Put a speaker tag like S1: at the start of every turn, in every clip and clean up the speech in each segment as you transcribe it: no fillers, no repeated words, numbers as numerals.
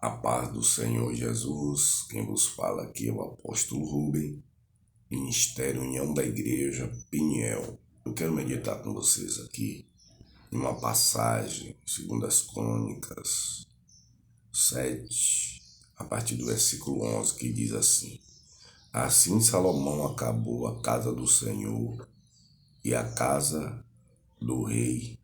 S1: A paz do Senhor Jesus, quem vos fala aqui é o apóstolo Rubem, Ministério União da Igreja, Peniel. Eu quero meditar com vocês aqui em uma passagem, segundo as Crônicas 7, a partir do versículo 11, que diz assim: Assim Salomão acabou a casa do Senhor e a casa do rei,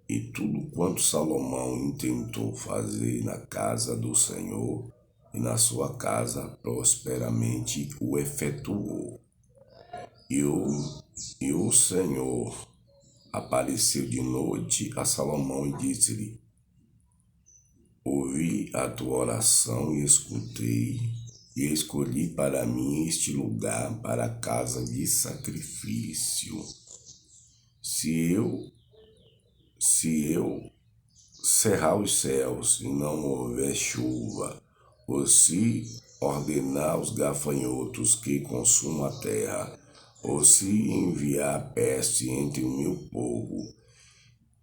S1: e tudo quanto Salomão intentou fazer na casa do Senhor e na sua casa prosperamente o efetuou. E o Senhor apareceu de noite a Salomão e disse-lhe: Ouvi a tua oração e escutei, e escolhi para mim este lugar para a casa de sacrifício. Se eu cerrar os céus e não houver chuva, ou se ordenar os gafanhotos que consumam a terra, ou se enviar peste entre o meu povo,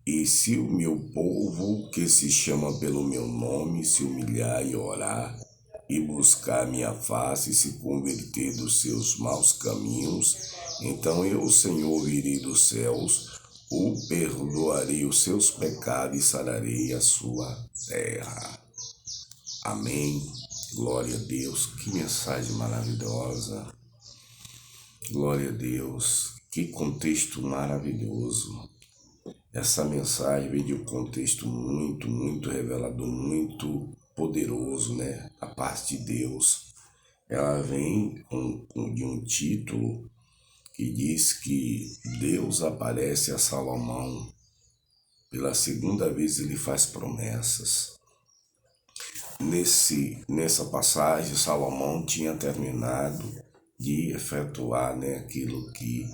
S1: e se o meu povo, que se chama pelo meu nome, se humilhar e orar, e buscar minha face e se converter dos seus maus caminhos, então eu, Senhor, virei dos céus, o perdoarei os seus pecados e sararei a sua terra. Amém. Glória a Deus. Que mensagem maravilhosa. Glória a Deus. Que contexto maravilhoso. Essa mensagem vem de um contexto muito revelador, muito poderoso, né? A parte de Deus. Ela vem de um título que diz que Deus aparece a Salomão. Pela segunda vez ele faz promessas. Nessa passagem, Salomão tinha terminado de efetuar, né, aquilo que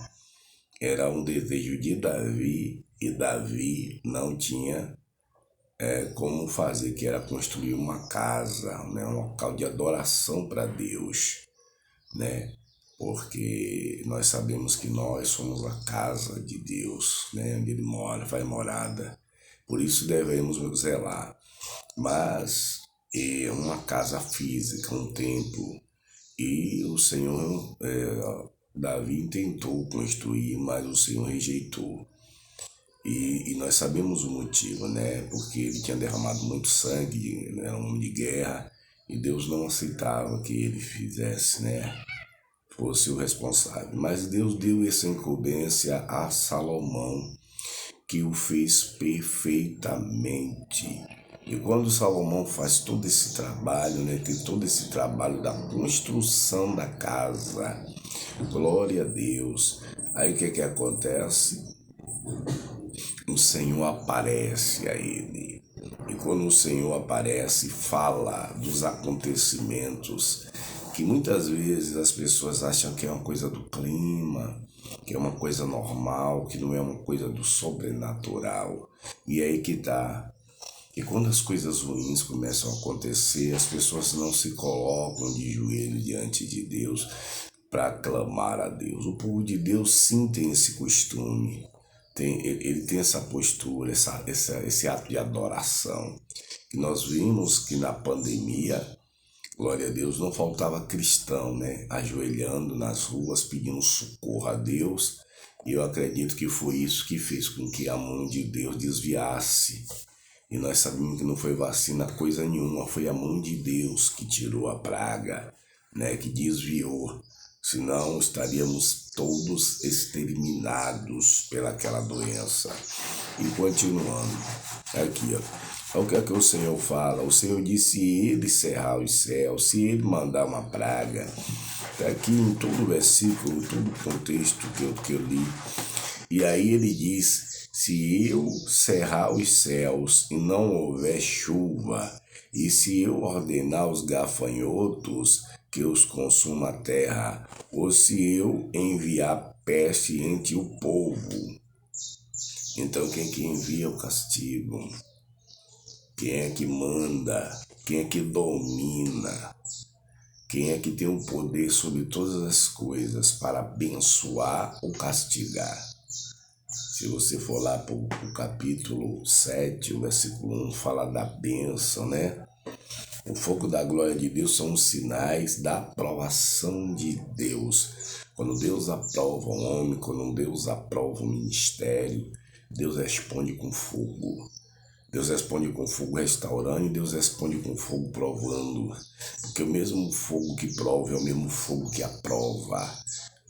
S1: era um desejo de Davi, e Davi não tinha como fazer, que era construir uma casa, né, um local de adoração para Deus, né? Porque nós sabemos que nós somos a casa de Deus, né, onde Ele mora, faz morada. Por isso devemos zelar. Mas é uma casa física, um templo. E o Senhor, Davi tentou construir, mas o Senhor rejeitou. E nós sabemos o motivo, né? Porque ele tinha derramado muito sangue, era um homem de guerra, e Deus não aceitava que ele fizesse, né? Fosse o responsável. Mas Deus deu essa incumbência a Salomão, que o fez perfeitamente. E quando Salomão faz todo esse trabalho, né, tem todo esse trabalho da construção da casa, glória a Deus. Aí o que acontece? O Senhor aparece a ele. E quando o Senhor aparece, fala dos acontecimentos que muitas vezes as pessoas acham que é uma coisa do clima, que é uma coisa normal, que não é uma coisa do sobrenatural. E é aí que tá. E quando as coisas ruins começam a acontecer, as pessoas não se colocam de joelho diante de Deus para clamar a Deus. O povo de Deus sim tem esse costume. Ele tem essa postura, esse ato de adoração. Que nós vimos que na pandemia, glória a Deus, não faltava cristão, né? Ajoelhando nas ruas, pedindo socorro a Deus. E eu acredito que foi isso que fez com que a mão de Deus desviasse. E nós sabemos que não foi vacina coisa nenhuma, foi a mão de Deus que tirou a praga, né? Que desviou. Senão estaríamos todos exterminados pelaquela doença. E continuando, aqui ó, o que é que o Senhor fala? O Senhor disse: se Ele cerrar os céus, se Ele mandar uma praga, está aqui em todo o versículo, todo o contexto que eu li. E aí ele diz: se eu cerrar os céus e não houver chuva, e se eu ordenar os gafanhotos que os consuma a terra, ou se eu enviar peste entre o povo. Então quem é que envia o castigo? Quem é que manda? Quem é que domina? Quem é que tem o poder sobre todas as coisas para abençoar ou castigar? Se você for lá para o capítulo 7, o versículo 1, fala da bênção, né? O fogo da glória de Deus são os sinais da aprovação de Deus. Quando Deus aprova um homem, quando Deus aprova um ministério, Deus responde com fogo. Deus responde com fogo restaurando e Deus responde com fogo provando. Porque o mesmo fogo que prova é o mesmo fogo que aprova.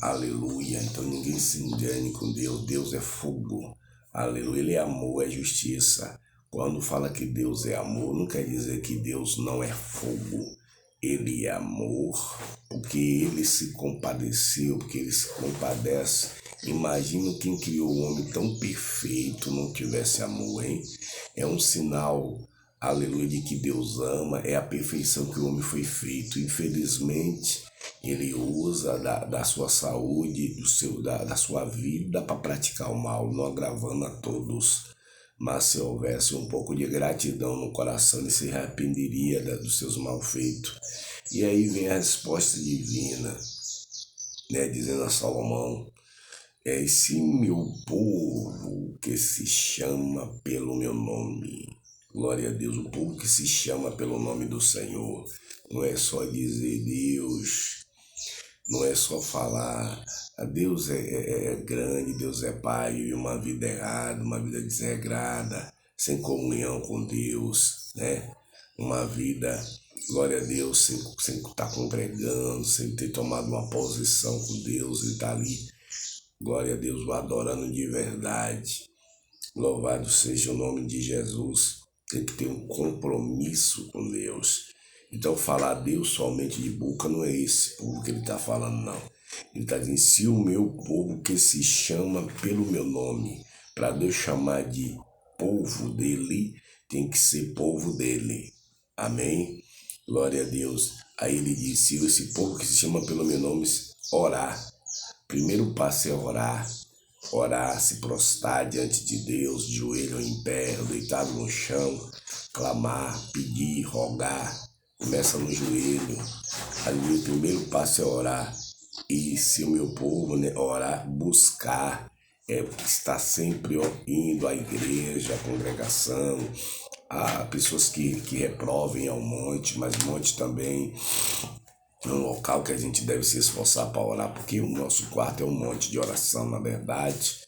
S1: Aleluia. Então ninguém se engane com Deus. Deus é fogo. Aleluia. Ele é amor, é justiça. Quando fala que Deus é amor, não quer dizer que Deus não é fogo. Ele é amor, porque ele se compadeceu, porque ele se compadece. Imagina quem criou um homem tão perfeito não tivesse amor, hein? É um sinal, aleluia, de que Deus ama, é a perfeição que o homem foi feito. Infelizmente, ele usa da sua saúde, da sua vida para praticar o mal, não agravando a todos. Mas se houvesse um pouco de gratidão no coração, ele se arrependeria dos seus malfeitos. E aí vem a resposta divina, né, dizendo a Salomão, esse meu povo que se chama pelo meu nome. Glória a Deus, o povo que se chama pelo nome do Senhor. Não é só dizer Deus, não é só falar, Deus é grande, Deus é Pai, e uma vida errada, uma vida desregrada, sem comunhão com Deus, né? Uma vida, glória a Deus, sem estar congregando, sem ter tomado uma posição com Deus, ele está ali, glória a Deus, o adorando de verdade. Louvado seja o nome de Jesus. Tem que ter um compromisso com Deus. Então falar a Deus somente de boca não é esse povo que ele está falando, não. Ele está dizendo, se o meu povo que se chama pelo meu nome, para Deus chamar de povo dele, tem que ser povo dele. Amém? Glória a Deus. Aí ele diz, se esse povo que se chama pelo meu nome orar, primeiro passo é orar. Orar, se prostrar diante de Deus, de joelho em pé, deitado no chão, clamar, pedir, rogar. Começa no joelho. Ali o primeiro passo é orar. E se o meu povo, né, orar, buscar, estar sempre indo à igreja, à congregação, a pessoas que reprovem ao monte, mas monte também é um local que a gente deve se esforçar para orar, porque o nosso quarto é um monte de oração, na verdade,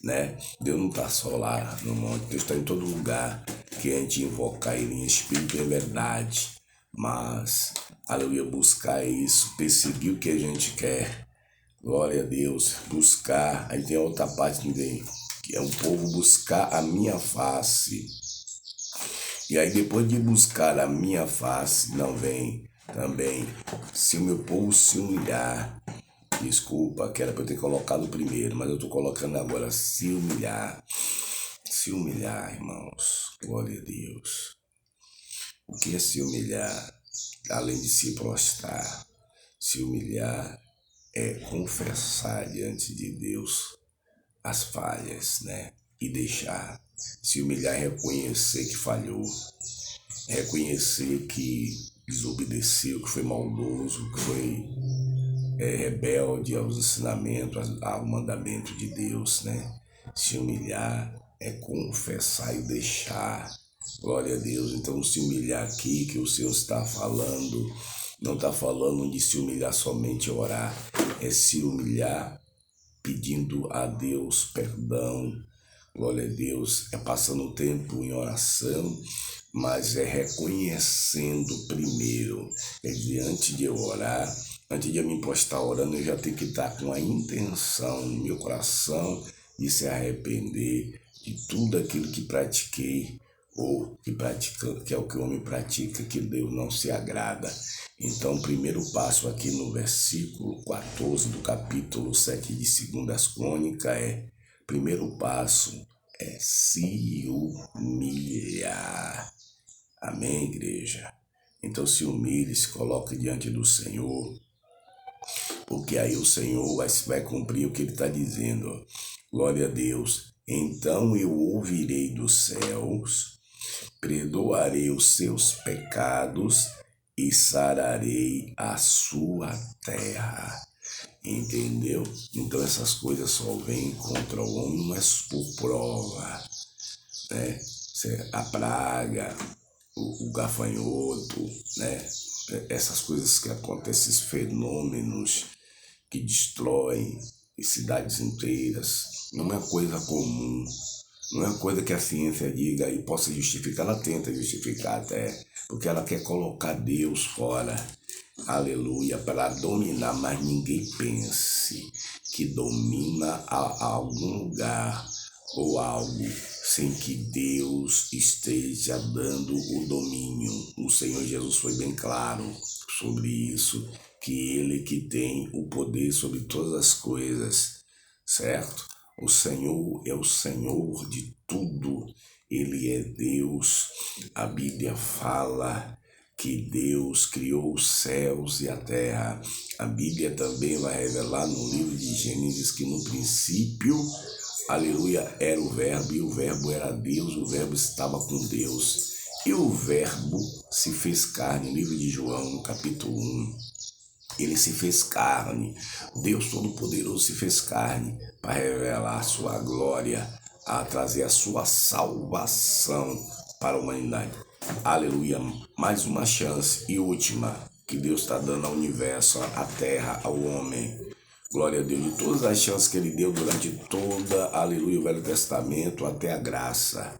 S1: né? Deus não está só lá no monte, Deus está em todo lugar que a gente invocar Ele em espírito e em verdade. Mas, aleluia, buscar isso, perseguir o que a gente quer, glória a Deus, buscar. Aí tem outra parte também, que é o povo buscar a minha face. E aí depois de buscar a minha face, não vem também, se o meu povo se humilhar, desculpa, que era para eu ter colocado primeiro, mas eu estou colocando agora, se humilhar, irmãos, glória a Deus. O que é se humilhar? Além de se prostrar, se humilhar é confessar diante de Deus as falhas, né? E deixar. Se humilhar é reconhecer que falhou, reconhecer que desobedeceu, que foi maldoso, que foi rebelde aos ensinamentos, ao mandamento de Deus, né? Se humilhar é confessar e deixar. Glória a Deus. Então se humilhar aqui que o Senhor está falando, não está falando de se humilhar somente orar, é se humilhar pedindo a Deus perdão. Glória a Deus, é passando o tempo em oração, mas é reconhecendo primeiro. Quer dizer, antes de eu orar, antes de eu me postar orando, eu já tenho que estar com a intenção no meu coração de se arrepender de tudo aquilo que pratiquei, ou que é o que o homem pratica, que Deus não se agrada. Então, o primeiro passo aqui no versículo 14 do capítulo 7 de 2 Crônicas primeiro passo é se humilhar. Amém, igreja? Então se humilhe, se coloque diante do Senhor, porque aí o Senhor vai cumprir o que Ele está dizendo. Glória a Deus. Então eu ouvirei dos céus, perdoarei os seus pecados e sararei a sua terra. Entendeu? Então essas coisas só vêm contra o homem, mas por prova, né? A praga, o gafanhoto, né? Essas coisas que acontecem, esses fenômenos que destroem cidades inteiras, não é coisa comum, não é coisa que a ciência diga e possa justificar. Ela tenta justificar até, porque ela quer colocar Deus fora, aleluia, para dominar, mas ninguém pense que domina a algum lugar ou algo sem que Deus esteja dando o domínio. O Senhor Jesus foi bem claro sobre isso, que Ele que tem o poder sobre todas as coisas, certo? O Senhor é o Senhor de tudo, Ele é Deus. A Bíblia fala que Deus criou os céus e a terra. A Bíblia também vai revelar no livro de Gênesis que no princípio, aleluia, era o Verbo, e o Verbo era Deus, o Verbo estava com Deus. E o Verbo se fez carne, no livro de João, no capítulo 1. Ele se fez carne, Deus Todo-Poderoso se fez carne para revelar a sua glória, a trazer a sua salvação para a humanidade. Aleluia, mais uma chance e última que Deus está dando ao universo, à terra, ao homem. Glória a Deus, de todas as chances que Ele deu durante toda, aleluia, o Velho Testamento até a graça.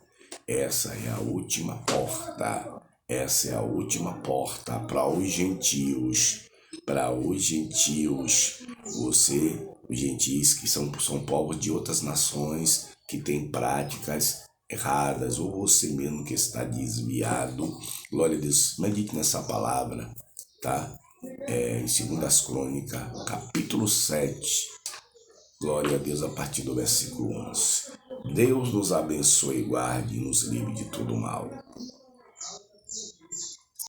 S1: Essa é a última porta, essa é a última porta para os gentios. Para os gentios, você, os gentis que são povos de outras nações que têm práticas erradas, ou você mesmo que está desviado, glória a Deus, medite nessa palavra, tá? Em 2 Crônicas, capítulo 7, glória a Deus, a partir do versículo 11. Deus nos abençoe e guarde e nos livre de todo mal.